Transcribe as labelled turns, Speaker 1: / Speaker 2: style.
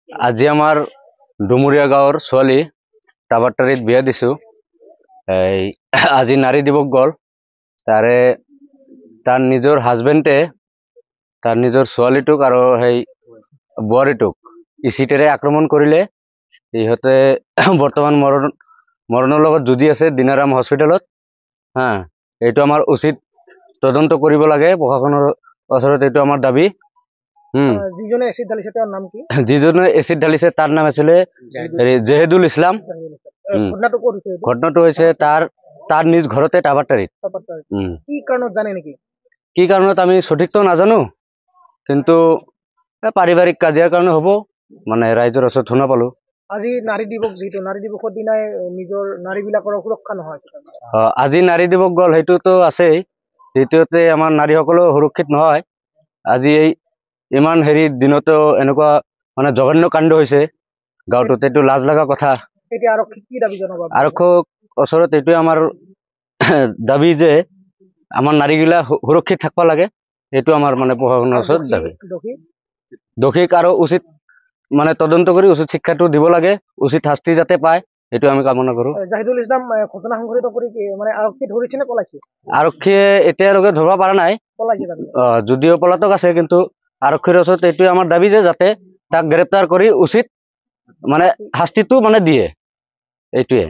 Speaker 1: আজি আমাৰ ডুমুৰীয়া গাঁৱৰ ছোৱালী টাবাৰটাৰিত বিয়া দিছোঁ। এই আজি নাৰী দিৱস গ'ল। তাৰে তাৰ নিজৰ হাজবেণ্ডে তাৰ নিজৰ ছোৱালীটোক আৰু সেই বোৱাৰীটোক ইচিতেৰে আক্ৰমণ কৰিলে। ইহঁতে বৰ্তমান মৰণৰ লগত যুঁজি আছে দিনাৰাম হস্পিটেলত। এইটো আমাৰ উচিত তদন্ত কৰিব লাগে প্ৰশাসনৰ ওচৰত, এইটো আমাৰ দাবী।
Speaker 2: যিজনে এচিড ঢালিছে তেওঁৰ নাম কি?
Speaker 1: যিজনে এচিড ঢালিছে তাৰ নাম আছিলে জেহেদুল ইছলাম। ঘটনাটো হৈছে তাৰ নিজ ঘৰতে টাবাৰটাৰিত।
Speaker 2: কি কাৰণত জানে নেকি?
Speaker 1: কি কাৰণত আমি সঠিকটো নাজানো, কিন্তু পাৰিবাৰিক কাজিয়াৰ কাৰণে হ'ব, মানে ৰাইজৰ ওচৰত শুনা পালো।
Speaker 2: আজি নাৰী দিৱস, যিটো নাৰী দিৱসৰ দিনাই নিজৰ নাৰীবিলাকৰ সুৰক্ষা নহয়।
Speaker 1: আজি নাৰী দিৱস গ'ল, সেইটোতো আছেই। দ্বিতীয়তে আমাৰ নাৰীসকলেও সুৰক্ষিত নহয়। আজি এই ইমান দিনতো এনেকুৱা মানে জঘন্য কাণ্ড হৈছে গাঁৱটোত, এইটো লাজ লগা কথা।
Speaker 2: এতিয়া আৰক্ষীক কি দাবী জনাব?
Speaker 1: আৰক্ষীৰ ওচৰত এইটোৱে আমাৰ দাবী যে আমাৰ নাৰীগিলা সুৰক্ষিত থাকিব লাগে। এইটো আমাৰ মানে প্ৰশাসনৰ ওচৰত দাবী। দোষীক আৰু উচিত মানে তদন্ত কৰি উচিত শিক্ষাটো দিব লাগে, উচিত শাস্তি যাতে পায়, এইটো আমি কামনা কৰোঁ।
Speaker 2: জাহিদুল ইছলাম ঘটনা সংঘটিত কৰি মানে আৰক্ষী ধৰিছে নে পলাইছে?
Speaker 1: আৰক্ষীয়ে এতিয়ালৈকে ধৰিব পৰা নাই, যদিও পলাতক আছে, কিন্তু আৰক্ষীৰ ওচৰত এইটোৱে আমাৰ দাবী যে যাতে তাক গ্ৰেপ্তাৰ কৰি উচিত মানে শাস্তিটো মানে দিয়ে, এইটোৱে।